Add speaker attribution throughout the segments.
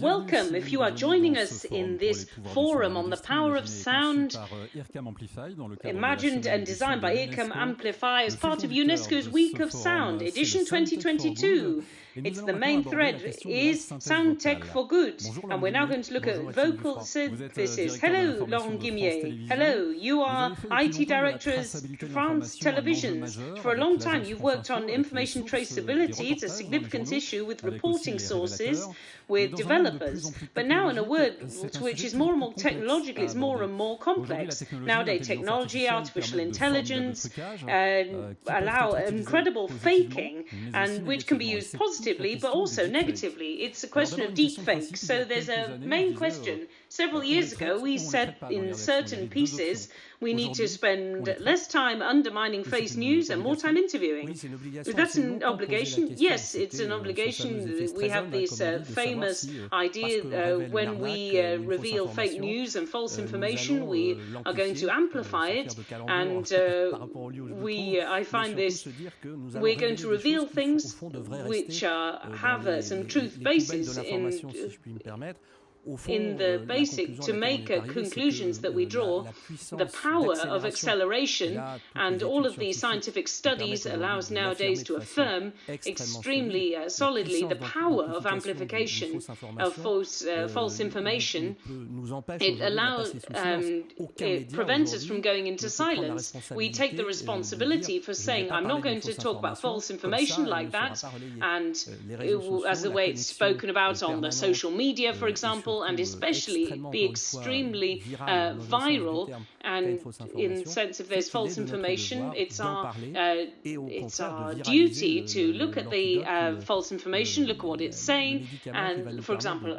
Speaker 1: Welcome if you are joining us in this forum on the power of sound, imagined and designed by Ircam Amplify as part of UNESCO's Week of Sound, edition 2022. It's the main thread is Sound Tech for Good, and we're now going to look at vocal synthesis. Hello, Laurent Guimier. Hello, you are IT Director at France Télévisions. For a long time, you've worked on information traceability. It's a significant issue with reporting sources, with developers. But now, in a world which is more and more technological, it's more and more complex. Nowadays, technology, artificial intelligence allow incredible faking, and which can be used positively, but also negatively. It's a question of deep fakes. So there's a main question. Several years ago, we said in certain pieces, we need to spend less time undermining fake news and more time interviewing. That's an obligation? Yes, it's an obligation. We have this famous idea when we reveal fake news and false information, we are going to amplify it. And I find this, we're going to reveal things which have some truth basis in the basic to make conclusions that we draw. The power of acceleration and all of these scientific studies allows nowadays to affirm extremely solidly the power of amplification of false information. It allows, it prevents us from going into silence. We take the responsibility for saying, I'm not going to talk about false information like that, and as the way it's spoken about on the social media, for example, and especially be extremely viral. And in the sense if there's false information, it's our duty to look at the false information, look at what it's saying, and, for example,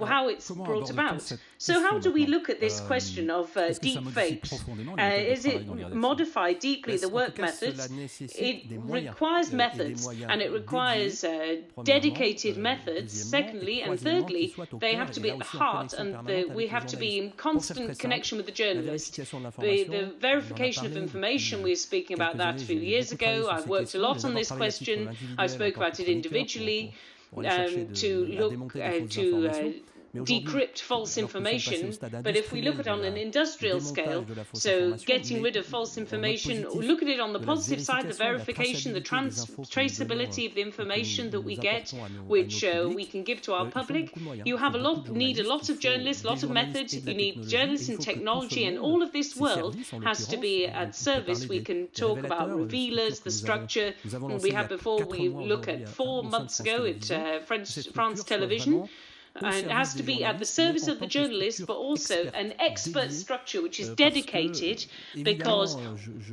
Speaker 1: how it's brought about. So how do we look at this question of deep fakes? Is it modify deeply the work methods? It requires methods, and it requires dedicated methods, secondly, and thirdly, they have to be at the heart, and we have to be in constant connection with the journalist. The verification of information, we were speaking about that a few years ago. I've worked a lot on this question. I spoke about it individually to look to decrypt false information, but if we look at it on an industrial scale, so getting rid of false information, look at it on the positive side, the verification, the traceability of the information that we get, which we can give to our public. You have need a lot of journalists, a lot of methods. You need journalists and technology, and all of this world has to be at service. We can talk about revealers, the structure. We had before, we look at 4 months ago at France Television. And it has to be at the service of the journalist, but also an expert structure which is dedicated, because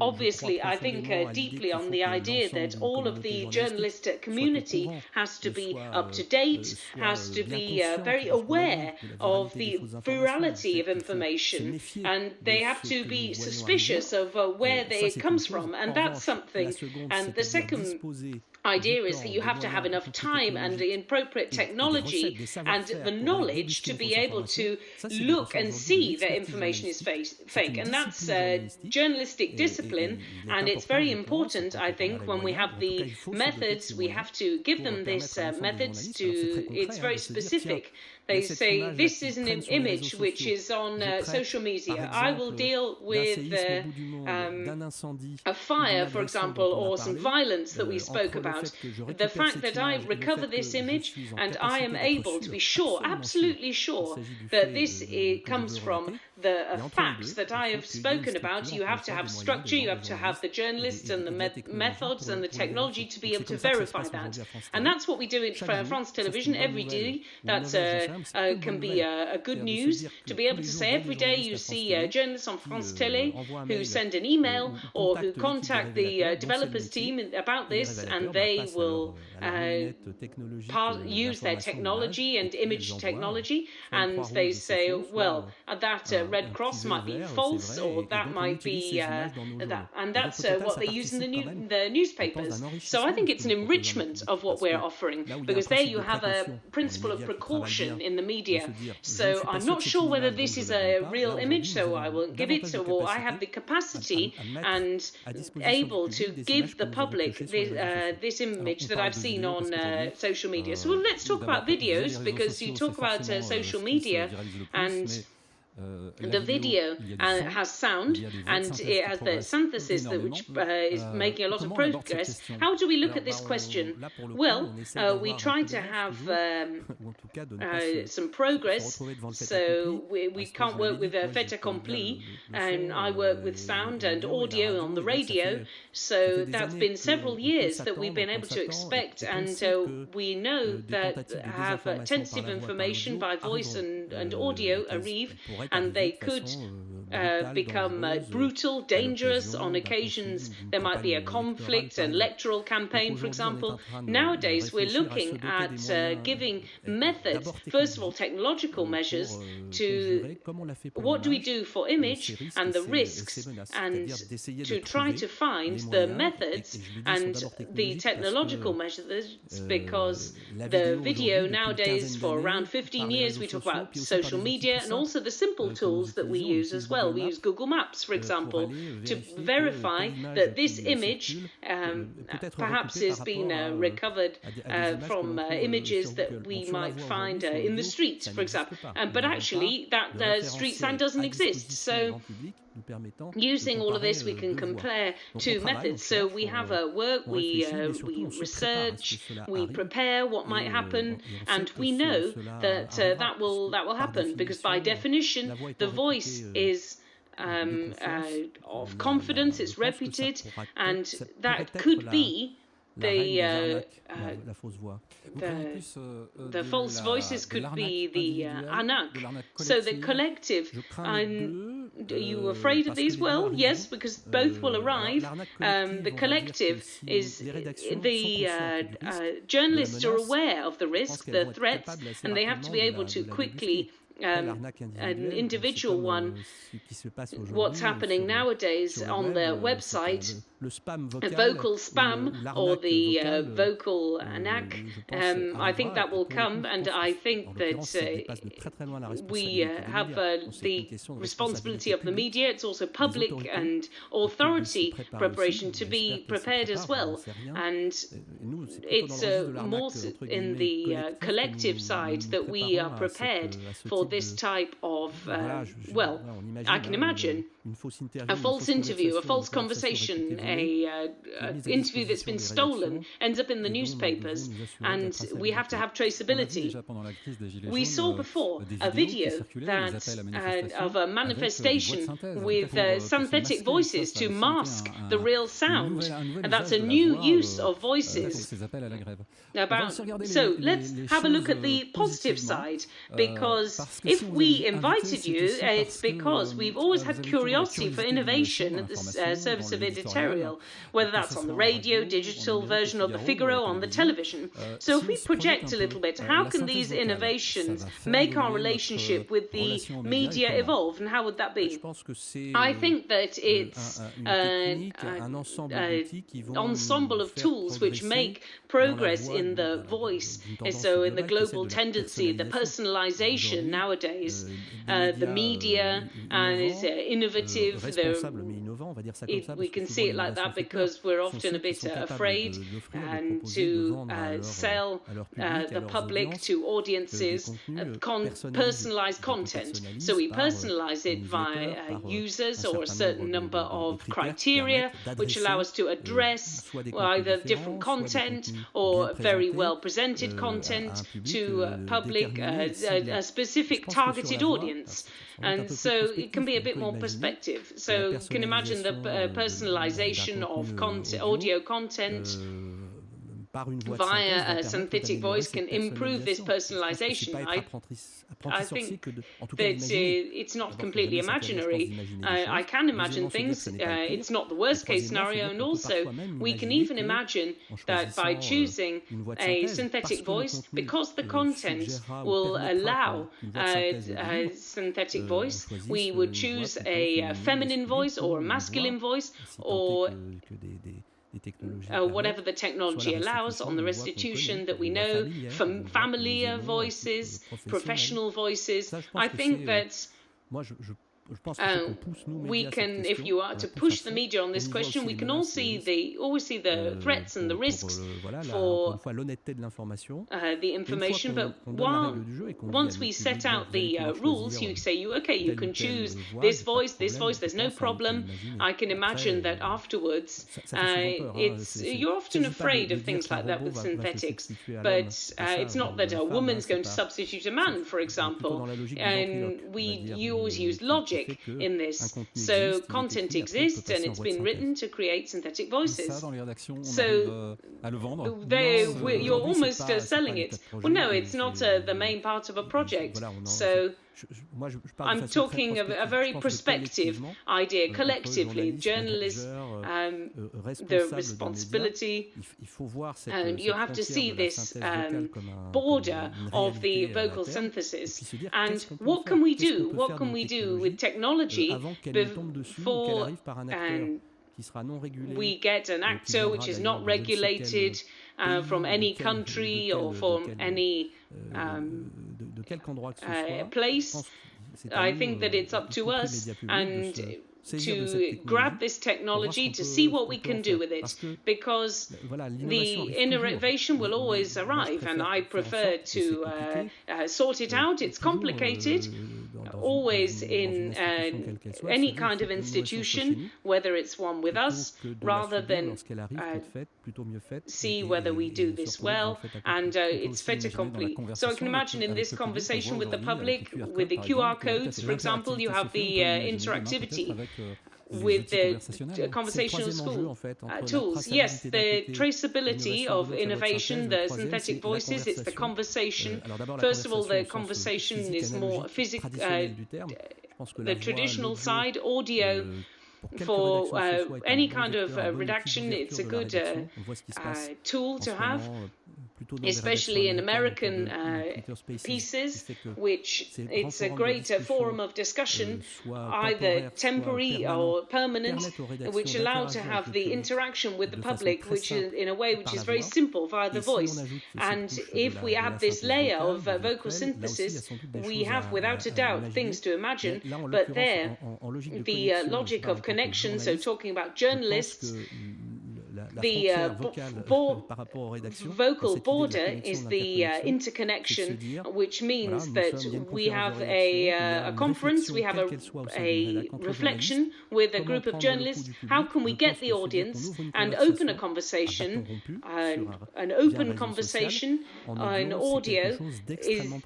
Speaker 1: obviously I think deeply on the idea that all of the journalist community has to be up to date, has to be very aware of the virality of information, and they have to be suspicious of where it comes from, and that's something. And the second idea is that you have to have enough time and the appropriate technology and the knowledge to be able to look and see that information is fake. And that's journalistic discipline, and it's very important, I think, when we have the methods, we have to give them this methods to, it's very specific. They say, this is an image which is on social media. I will deal with a fire, for example, or some violence that we spoke about. The fact that I recover this image and I am able to be sure, absolutely sure, that this comes from the facts that I have spoken about. You have to have structure, you have to have the journalists and the methods and the technology to be able to verify that. And that's what we do at France Television every day. That's can be a good news to be able to say every day you see journalists on France Télé who send an email or who contact the developers team about this, and they will use their technology and image technology, and they say, well, that Red Cross might be false, or that might be that, and that's what they use in the newspapers. So I think it's an enrichment of what we're offering, because there you have a principle of precaution in the media. So I'm not sure whether this is a real image, so I won't give it. So I have the capacity and able to give the public this image that I've seen on social media. So let's talk about videos, because you talk about social media, and the video has sound, and it has the synthesis which is making a lot of progress. How do we look at this question? Well, we try to have some progress. So we can't work with a fait accompli, and I work with sound and audio on the radio. So that's been several years that we've been able to expect, and we know that have tentative information by voice and audio arrive, and they could become brutal, dangerous on occasions. There might be a conflict, an electoral campaign, for example. Nowadays, we're looking at giving methods, first of all, technological measures to what do we do for image and the risks, and to try to find the methods and the technological measures, because the video nowadays, for around 15 years, we talk about social media and also the simple tools that we use as well. We use Google Maps, for example, to verify that this image perhaps has been recovered from images that we might find in the streets, for example. But actually, that street sign doesn't exist. So using all of this, we can compare two methods. So we have work, we research, we prepare what might happen, and we know that that will happen, because by definition, the voice is of confidence, it's reputed, and that could be the false voices, could be the arnaque. So the collective, are you afraid of these? Well, yes, because both will arrive. The collective is the journalists are aware of the risk, the threats, and they have to be able to quickly an individual one, what's happening nowadays on the website, vocal spam or the vocal arnaque. I think that will come, and I think that we have the responsibility of the media. It's also public and authority preparation to be prepared as well, and it's more in the collective side that we are prepared for this type of, well, I can imagine a false interview, a false conversation, an interview that's been stolen ends up in the newspapers, and we have to have traceability. We saw before a video that of a manifestation with synthetic voices to mask the real sound, and that's a new use of voices. So let's have a look at the positive side, because if we invited you, it's because we've always had curiosity for innovation at the service of editorial, whether that's on the radio, digital version of the Figaro, on the television. So if we project a little bit, how can these innovations make our relationship with the media evolve, and how would that be? I think that it's an ensemble of tools which make progress in the voice. So in the global tendency, the personalization nowadays, the media is innovative. We can see it like that because we're often a bit afraid and to sell the public to audiences personalized content. So we personalize it via users or a certain number of criteria which allow us to address either different content or very well presented content to public, a specific targeted audience. And so it can be a bit more perspective. So you can imagine the personalization of audio content via a synthetic voice can improve this personalization. I think that it's not completely imaginary. I can imagine things. It's not the worst case scenario, and also we can even imagine that by choosing a synthetic voice, because the content will allow synthetic voice, we would choose a feminine voice or a masculine voice or whatever the technology allows on the restitution that we know, from familiar voices, professional voices. I think that we can, if you are to push the media on this question, we can always see the threats and the risks for the information. But once we set out the rules, you say, you can choose this voice, there's no problem. I can imagine that afterwards, you're often afraid of things like that with synthetics, but it's not that a woman's going to substitute a man, for example, and you always use logic in this. So content exists and it's been written to create synthetic voices. So you're almost selling it. Well, no, it's not the main part of a project. So I'm talking of a very prospective idea, collectively, journalists, the responsibility, and you have to see this border of the vocal synthesis. And what can we do? What can we do with technology before we get an actor which is not regulated from any country or from any place? I think that it's up to us and to grab this technology, to see what we can do with it, because the innovation will always arrive, and I prefer to sort it out. It's complicated, always in any kind of institution, whether it's one with us, rather than see whether we do this well, and it's fait accompli. So I can imagine in this conversation with the public, with the QR codes, for example, you have the interactivity with the conversational school tools. Yes, the traceability of innovation, the synthetic voices, it's the conversation. First of all, the conversation is more physical, the traditional side, audio. For any kind of redaction, it's a good tool to have, especially in American pieces, which it's a great forum of discussion, either temporary or permanent, which allow to have the interaction with the public, which is in a way which is very simple via the voice. And if we add this layer of vocal synthesis, we have without a doubt things to imagine, but there the logic of connection, so talking about journalists, the vocal border is the interconnection, which means that we have a conference, we have a reflection with a group of journalists. How can we get the audience and open a conversation, an open conversation in audio?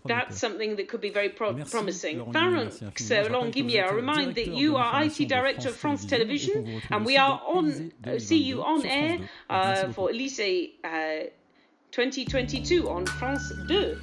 Speaker 1: That's something that could be very promising. Thanks, Laurent Guimier. I remind that you are IT Director of France Télévisions, and we are see you on air for Élysée 2022 on France 2.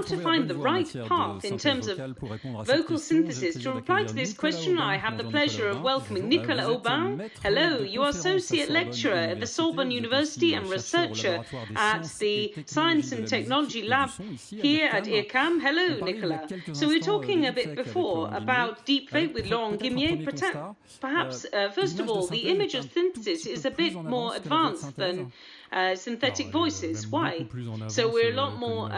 Speaker 1: how to find the right path in terms of vocal synthesis. To reply to this question, I have the pleasure of welcoming Nicolas Obin. Hello, you are Associate Lecturer at the Sorbonne University and Researcher at the Science and Technology Lab here at Ircam. Hello, Nicolas. So we were talking a bit before about deepfake with Laurent Guimier. Perhaps, first of all, the image of synthesis is a bit more advanced than synthetic voices. Why? So we're a lot more,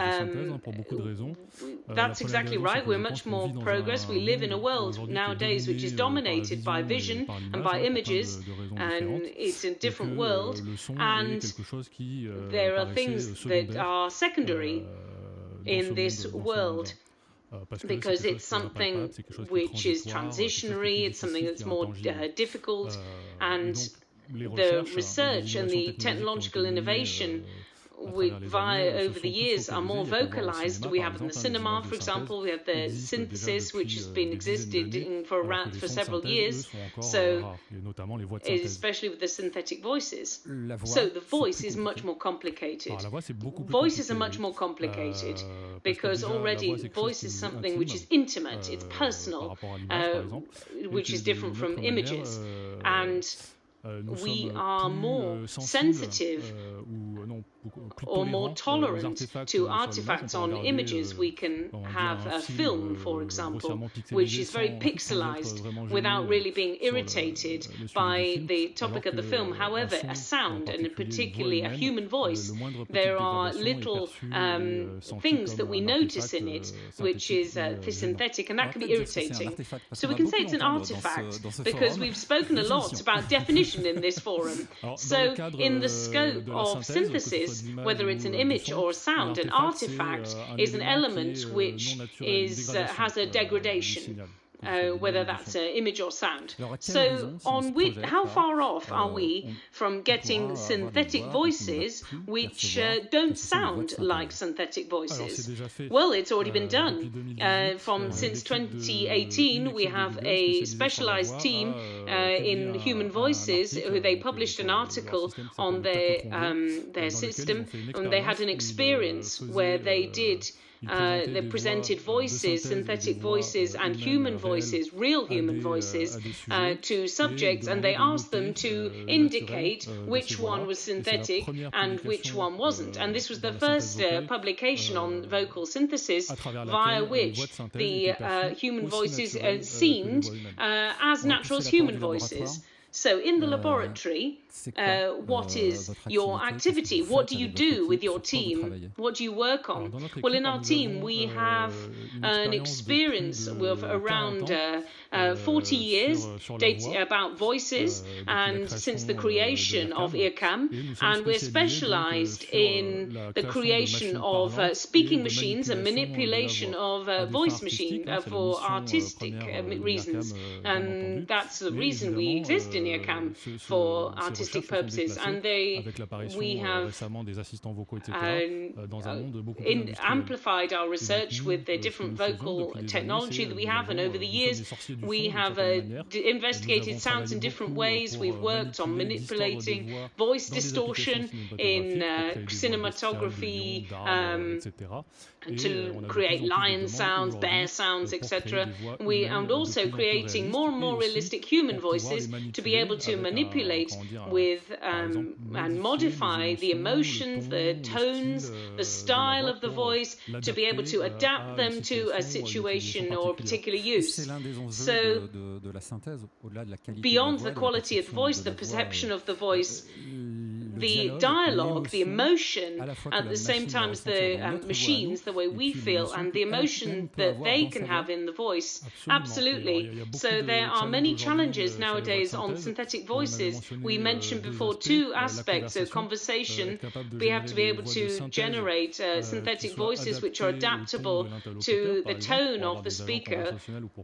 Speaker 1: that's exactly right, we're much more progress. We live in a world nowadays which is dominated by vision and by images, and it's a different world, and there are things that are secondary in this world, because it's something which is transitionary, it's something that's more difficult, and the research and the technological innovation over the years are more vocalized. We have in the cinema, for example, we have the synthesis, which has been existed for several years, so especially with the synthetic voices. So the voice is much more complicated. Voices are much more complicated because already voice is something which is intimate, it's personal, which is different from images, and we are more sensitive or more tolerant to artifacts on images. We can have a film, for example, which is very pixelized without really being irritated by the topic of the film. However, a sound, and particularly a human voice, there are little things that we notice in it, which is synthetic, and that can be irritating. So we can say it's an artifact, because we've spoken a lot about definition in this forum. So in the scope of synthesis, whether it's an image or a sound, an artifact is an element which has a degradation. Whether that's an image or sound. So how far off are we from getting synthetic voices which don't sound like synthetic voices? Well, it's already been done. Since 2018, we have a specialized team in human voices who they published an article on their system, and they had an experience where they presented voices, synthetic voices and human voices, real human voices, to subjects, and they asked them to indicate which one was synthetic and which one wasn't. And this was the first publication on vocal synthesis via which the human voices seemed as natural as human voices. So in the laboratory, what is your activity? What do you do with your team? What do you work on? Well, in our team, we have an experience of around 40 years about voices, and since the creation of Ircam, and we're specialized in the creation of speaking machines and manipulation of voice machine for artistic reasons. And that's the reason we exist in Ircam, for artistic purposes. And we have amplified our research with the different vocal technology that we have, and over the years we have investigated sounds in different ways. We've worked on manipulating voice distortion in cinematography, to create lion sounds, bear sounds, etc. And also creating more and more realistic human voices to be able to manipulate with and modify the emotions, the tones, the style of the voice, to be able to adapt them to a situation or a particular use. So beyond the quality of the voice, the perception of the voice, the dialogue, the emotion, at the same time as the machines, the way we feel, and the emotion that they can have in the voice. Absolutely. So there are many challenges nowadays on synthetic voices. We mentioned before two aspects of conversation. We have to be able to generate synthetic voices which are adaptable to the tone of the speaker,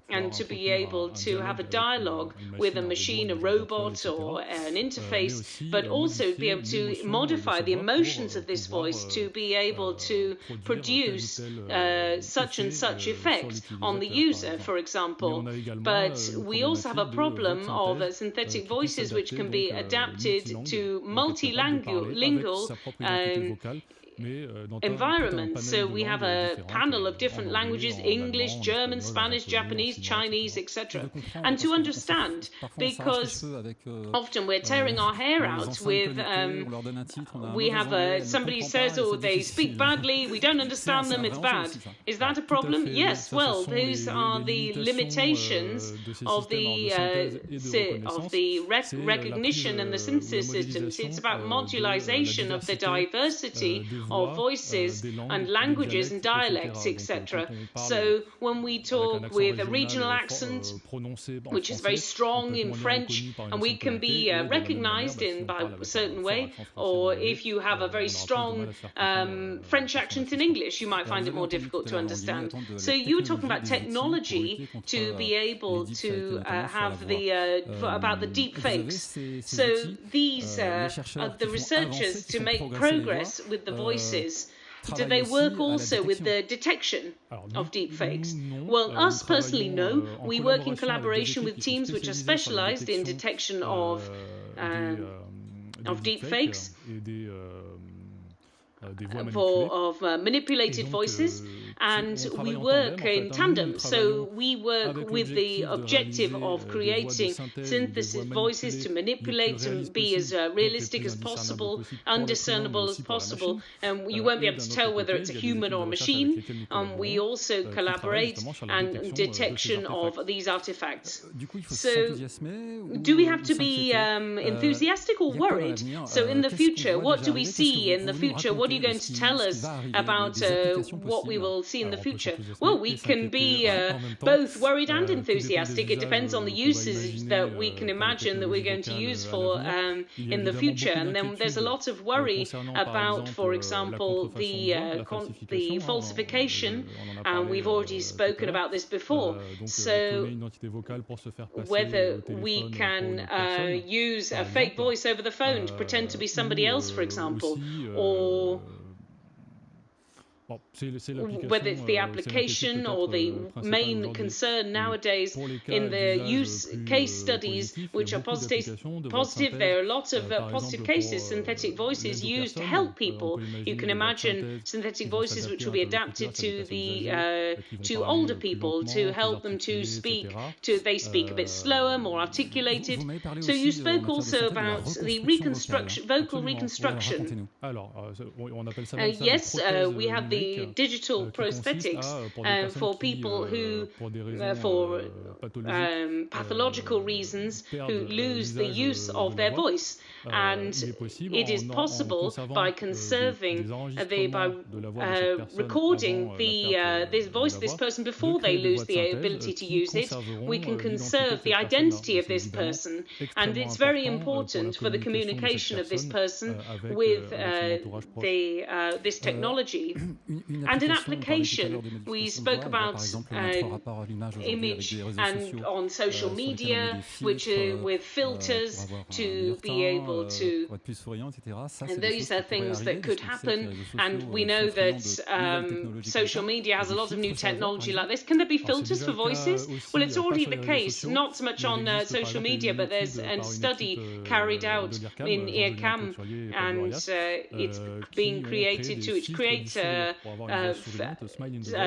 Speaker 1: and to be able to have a dialogue with a machine, a robot, or an interface, but also be able to modify the emotions of this voice to be able to produce such and such effect on the user, for example. But we also have a problem of synthetic voices which can be adapted to multilingual environment. So we have a panel of different languages, English, German, Spanish, Japanese, Chinese, etc. And to understand, because often we're tearing our hair out with, we have somebody says, oh, they speak badly, we don't understand them, it's bad. Is that a problem? Yes, well, those are the limitations of the recognition and the synthesis systems. It's about modularization of the diversity of voices and languages and dialects, etc. So when we talk with a regional accent, which is very strong in French, and we can be recognized by a certain way, or if you have a very strong French accent in English, you might find it more difficult to understand. So you were talking about technology to be able to have about the deep fakes. So these are the researchers to make progress with the voices. Do they work also with the detection of deepfakes? Well, us personally, no. We work in collaboration with teams which are specialized in detection of deepfakes, of manipulated voices, and we work in tandem. So we work with the objective of creating synthesis voices to manipulate and be as realistic as possible, undiscernible as possible, and you won't be able to tell whether it's a human or a machine. We also collaborate and detection of these artifacts. So do we have to be enthusiastic or worried? So in the future, what do we see in the future? What are you going to tell us about what we will see in the future? Well, we can be both worried and enthusiastic. It depends on the uses that we can imagine that we're going to use for in the future. And then there's a lot of worry about, for example, the falsification. We've already spoken about this before. So whether we can use a fake voice over the phone to pretend to be somebody else, for example, or whether it's the application or the main concern nowadays in the case studies which are positive. There are a lot of positive cases, synthetic voices used to help people. You can imagine synthetic voices which will be adapted to older people to help them to speak. They speak a bit slower, more articulated. So you spoke also about the vocal reconstruction. Yes, we have the digital prosthetics for people who, for pathological reasons, who lose the use of their voice. And it is possible by conserving, by recording this voice of this person before they lose the ability to use it, we can conserve the identity of this person. And it's very important for the communication of this person with this technology. And in application, we spoke about image and on social media, which with filters to be able to, and those are things that could happen. And we know that social media has a lot of new technology like this. Can there be filters for voices? Well, it's already the case, not so much on social media, but there's a study carried out in Ircam, and it's being created to create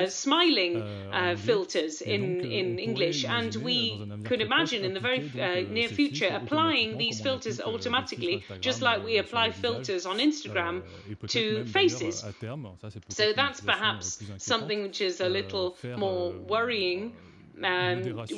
Speaker 1: smiling filters in English, and we could imagine in the very near future applying these filters automatically, just like we apply filters on Instagram to faces. So that's perhaps something which is a little more worrying.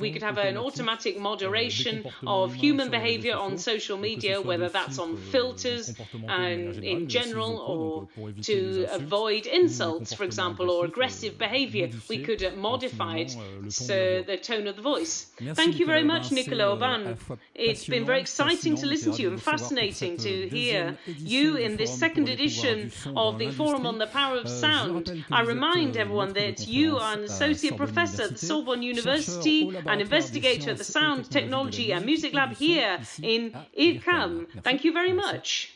Speaker 1: We could have an automatic moderation of human behavior on social media, whether that's on filters and in general, or to avoid insults, for example, or aggressive behavior. We could modify it, so the tone of the voice. Thank you very much, Nicolas, Obin. It's been very exciting to listen to you and fascinating to hear you in this second edition of the Forum on the Power of Sound. I remind everyone that you are an associate professor at the Sorbonne University, an investigator at the Sound Technology and Music Lab here in Ircam. Thank you very much.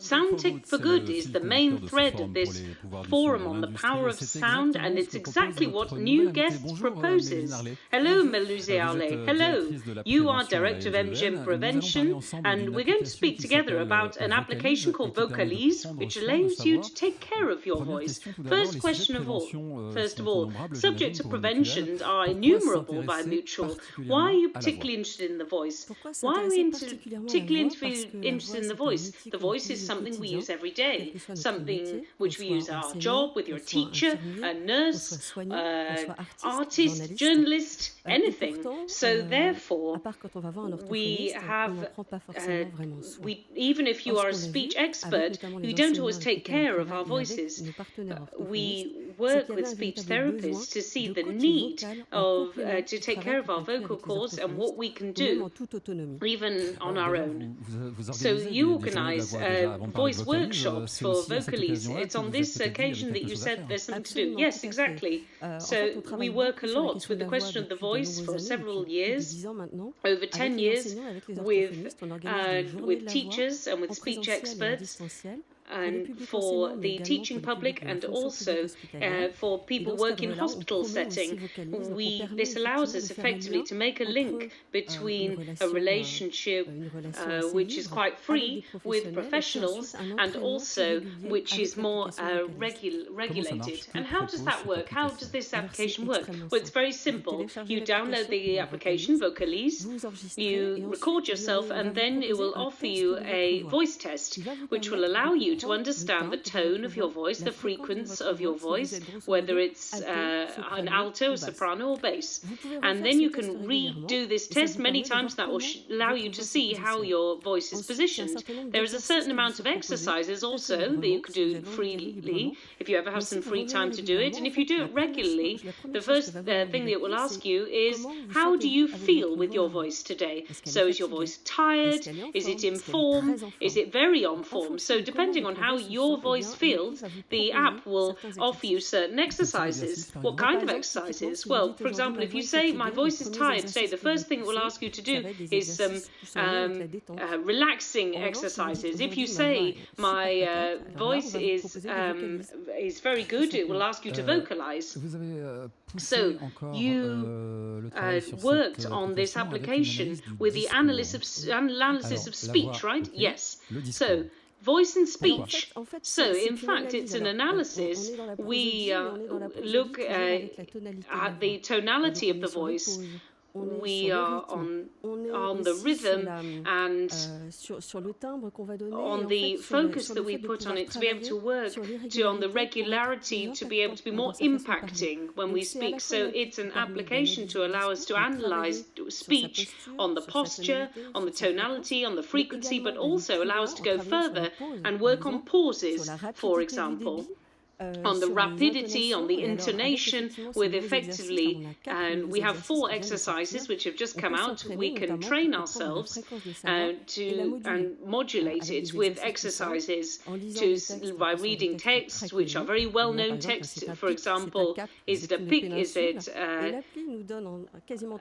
Speaker 1: Sound Tech for Good is the main thread of this forum on the power of sound, and it's exactly what New Guests proposes. Hello, Mélusine Harlé. Hello. You are Director of MGEN Prevention, and we're going to speak together about an application called Vocalize, which allows you to take care of your voice. First of all, subjects of prevention are innumerable by Mutual. Why are you particularly interested in the voice? Why are we particularly interested in the voice? The voice is something we use every day, something which we use our job, with your teacher, a nurse, artist, journalist, anything. So therefore, we have, even if you are a speech expert, we don't always take care of our voices. We work with speech therapists to see the need of to take care of our vocal cords and what we can do, even on our own. So you organize voice workshops for Vocalize. It's on this occasion that you said there's something to do. Yes, exactly. So we work a lot with the question of the voice for several years, over 10 years, with teachers and with speech experts, and for the teaching public, and also for people working in hospital setting. This allows us effectively to make a link between a relationship which is quite free with professionals and also which is more regulated. And how does that work? How does this application work? Well, it's very simple. You download the application, Vocalize, you record yourself, and then it will offer you a voice test, which will allow you to understand the tone of your voice, the frequency of your voice, whether it's an alto, soprano, or bass. And then you can redo this test many times. That will allow you to see how your voice is positioned. There is a certain amount of exercises also that you can do freely, if you ever have some free time to do it. And if you do it regularly, the first thing that it will ask you is, how do you feel with your voice today? So is your voice tired? Is it in form? Is it very on form? So depending on how your voice feels, the app will offer you certain exercises. What kind of exercises? Well, for example, if you say, my voice is tired today, the first thing it will ask you to do is some relaxing exercises. If you say, my voice is very good, it will ask you to vocalize. So you worked on this application with the analysis of speech, right? Yes. So voice and speech. So, in fact, it's an analysis. We look at the tonality of the voice. We are on the rhythm and on the focus that we put on it to be able to work on the regularity, to be able to be more impacting when we speak. So it's an application to allow us to analyze speech on the posture, on the tonality, on the frequency, but also allow us to go further and work on pauses, for example, on the rapidity, on the intonation, with effectively, and we have 4 exercises which have just come out. We can train ourselves to modulate it with exercises by reading texts which are very well-known texts. For example, is it a pic? Is it?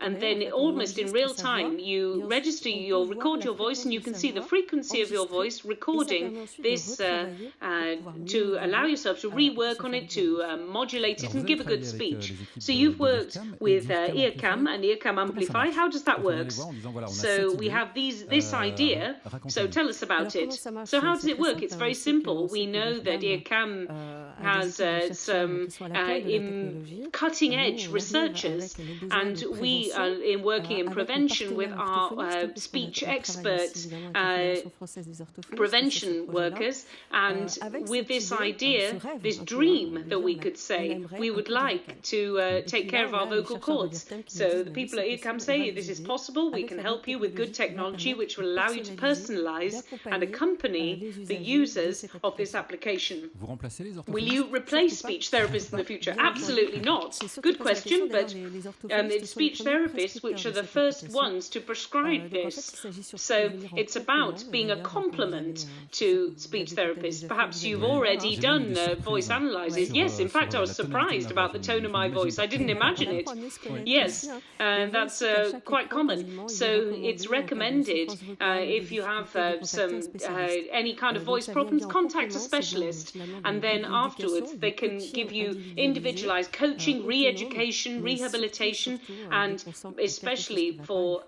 Speaker 1: And then almost in real time, you record your voice, and you can see the frequency of your voice, recording this to allow yourself to work on it, to modulate it and give a good speech. So you've worked with Ircam and Ircam Amplify. How does that work? So we have this idea. So tell us about it. So how does it work? It's very simple. We know that Ircam has some cutting-edge researchers, and we are working in prevention with our speech experts, prevention workers, and with this idea, this dream that we could say, we would like to take care of our vocal cords. So the people at Ircam say, this is possible, we can help you with good technology which will allow you to personalize and accompany the users of this application. Will you replace speech therapists in the future? Absolutely not. Good question, but it's speech therapists which are the first ones to prescribe this. So it's about being a complement to speech therapists. Perhaps you've already done voice voice analyzes. Yes, in fact, I was surprised about the tone of my voice. I didn't imagine it. Yes, that's quite common. So it's recommended if you have any kind of voice problems, contact a specialist, and then afterwards they can give you individualized coaching, re-education, rehabilitation, and especially for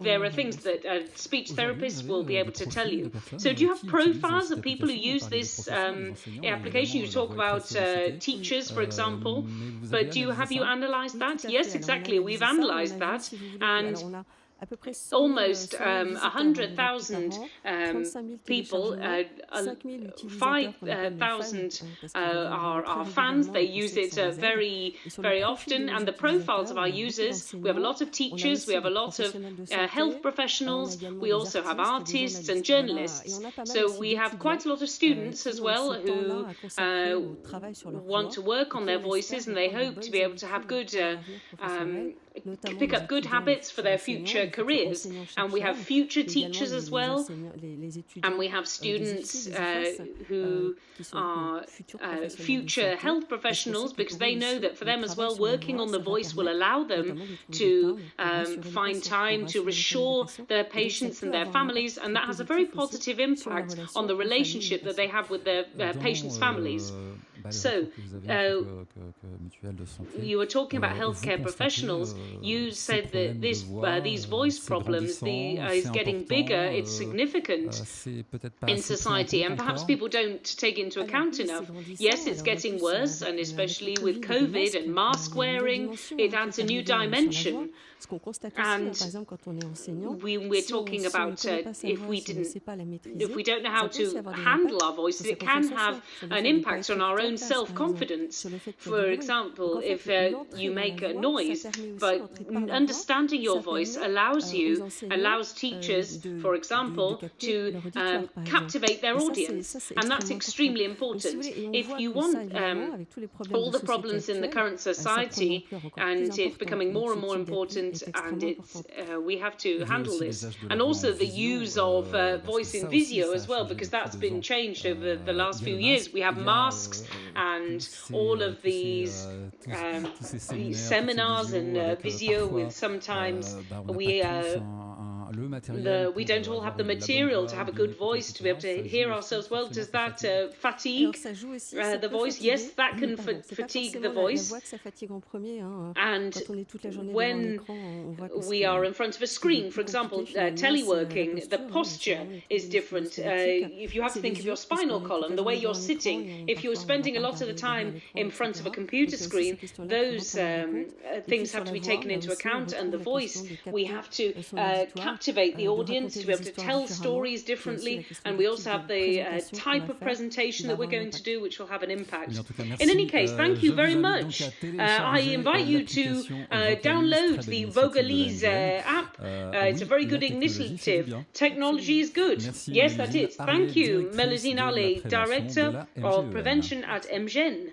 Speaker 1: there are things that speech therapists will be able to tell you. So do you have profiles of people who use this application? You talk about teachers, for example, but have you analyzed that? Yes, exactly. We've analyzed that, and almost 100,000 people, 5,000 are fans. They use it very, very often. And the profiles of our users, we have a lot of teachers, we have a lot of health professionals, we also have artists and journalists. So we have quite a lot of students as well who want to work on their voices, and they hope to be able to have good pick up good habits for their future careers. And we have future teachers as well, and we have students who are future health professionals, because they know that for them as well, working on the voice will allow them to find time to reassure their patients and their families, and that has a very positive impact on the relationship that they have with their patients' families. So, you were talking about healthcare professionals. You said that these voice problems is getting bigger. It's significant in society, and perhaps people don't take it into account enough. Yes, it's getting worse, and especially with COVID and mask wearing, it adds a new dimension. And we're talking about if we don't know how to handle our voices, it can have an impact on our own self-confidence. For example, if you make a noise, but understanding your voice allows teachers, for example, to captivate their audience, and that's extremely important. If you want all the problems in the current society, and it's becoming more and more important, and we have to handle this, and also the use of voice in visio as well, because that's been changed over the last few years. We have masks and all of these seminars and visio with sometimes we don't all have the material to have a good voice to be able to hear ourselves well. Does that fatigue the voice? Yes, that can fatigue the voice. And when we are in front of a screen, for example, teleworking, the posture is different. If you have to think of your spinal column, the way you're sitting, if you're spending a lot of the time in front of a computer screen, those things have to be taken into account. And the voice, we have to captivate the audience to be able to tell stories differently, and we also have the type of presentation that we're going to do, which will have an impact. In any case, thank you very much. I invite you to download the Vocalize app. It's a very good initiative. Technology is good. Yes, that is. Thank you, Mélusine, Harlé, Director of Prevention at MGEN.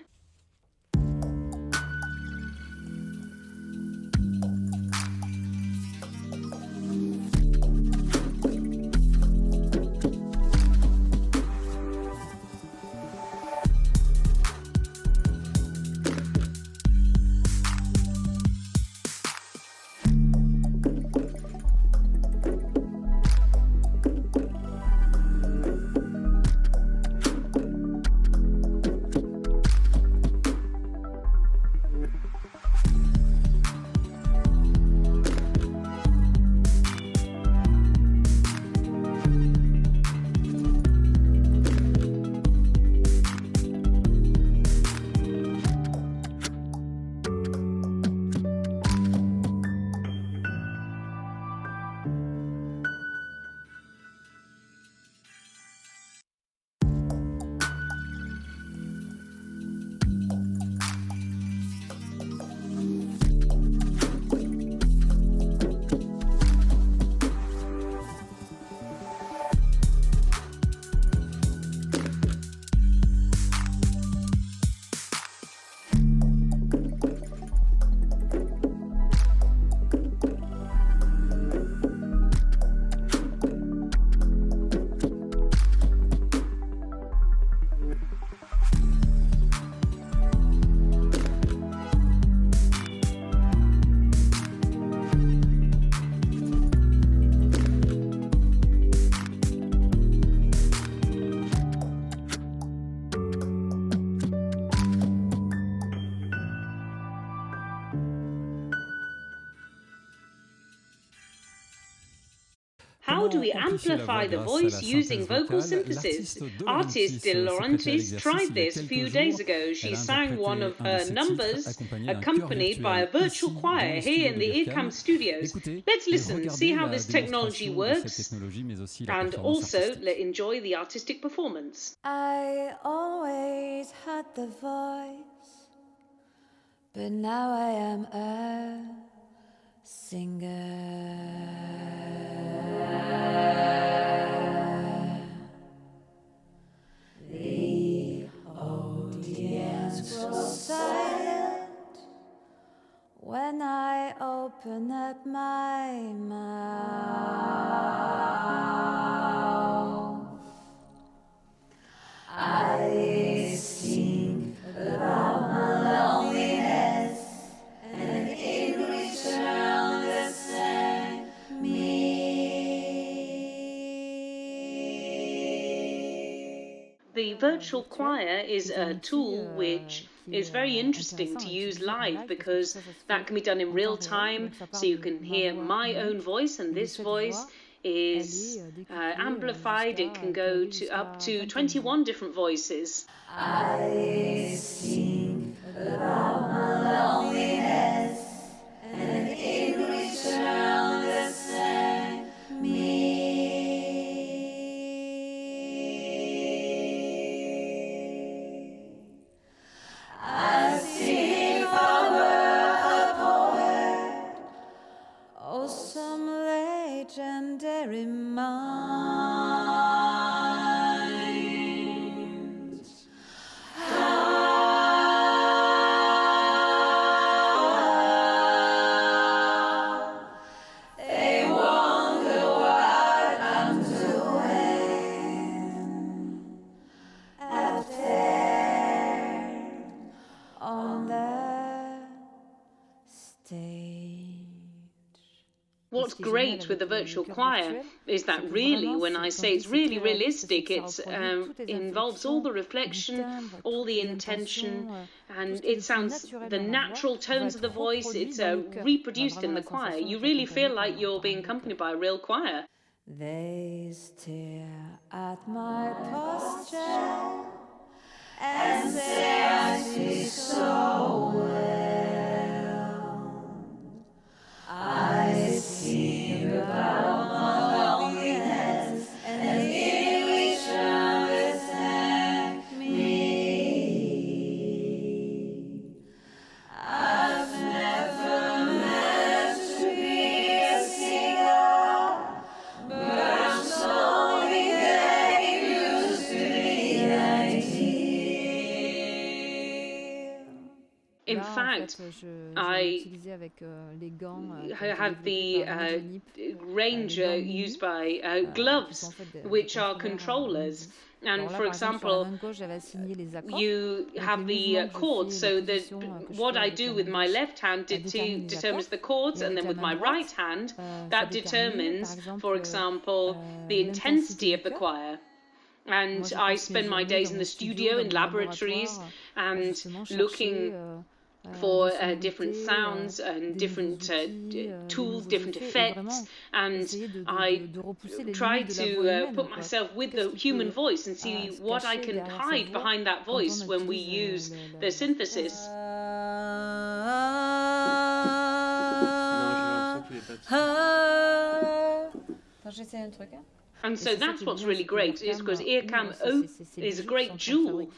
Speaker 1: how do we amplify the voice using vocal synthesis? Artist Delaurentis tried this a few days ago. She sang one of her numbers accompanied by a virtual choir here in the Ircam studios. Let's listen, see how this technology works, and also enjoy the artistic performance.
Speaker 2: I always had the voice, but now I am a singer. The audience grows silent when I open up my mouth. I sing about my loneliness, and in return they sing me.
Speaker 1: The virtual choir is a tool which is very interesting to use live because that can be done in real time, so you can hear my own voice, and this voice is amplified. It can go to up to 21 different voices.
Speaker 2: I sing about my loneliness, and in return they sing me. As if I were a poet, or some legendary mind. They wonder what I'm doing out there on the stage.
Speaker 1: What's great with the virtual choir is that really, when I say it's really realistic, it involves all the reflection, all the intention, and it sounds the natural tones of the voice. It's reproduced in the choir. You really feel like you're being accompanied by a real choir.
Speaker 2: They stare at my posture and say I speak so well. I sing about my loneliness, and in return they thank me. I've never meant to be a singer, but I'm slowly getting used to the idea.
Speaker 1: In fact, I have the range used by gloves, which are controllers. And for example, you have the chords, so that what I do with my left hand determines the chords, and then with my right hand, that determines, for example, the intensity of the choir. And I spend my days in the studio, in laboratories, and looking for different sounds and different tools, different effects, and I try to put myself with the human voice and see what I can hide behind that voice when we use the synthesis. And so that's what's really great, is because Ircam is a great jewel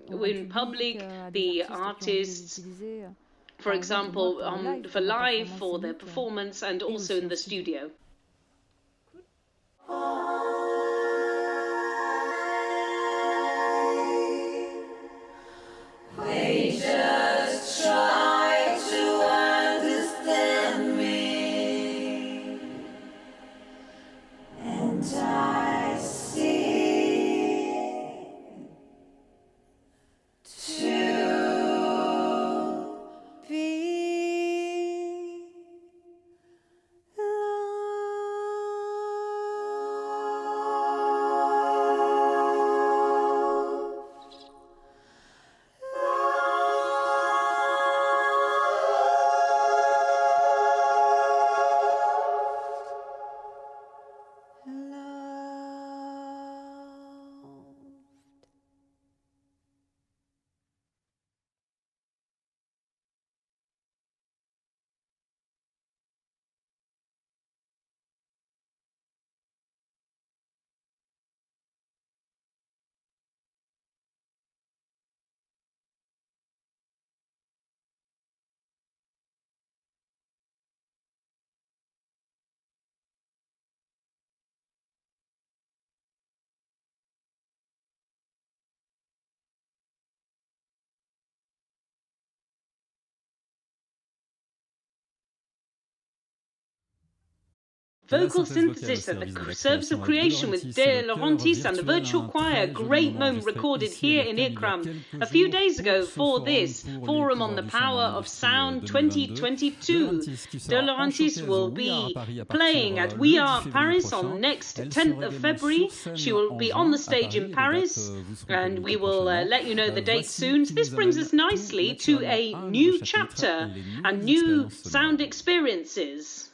Speaker 1: in public. The artists, for example, for live, for their performance, and also in the studio.
Speaker 2: They just try to understand me, and I sing to be loved.
Speaker 1: Vocal synthesis at the service of creation with Delaurentis and the virtual choir, great moment recorded here in Ircam a few days ago for this Forum on the Power of Sound 2022. Delaurentis will be playing at We Are Paris on next 10th of February. She will be on the stage in Paris and we will let you know the date soon. So this brings us nicely to a new chapter and new sound experiences.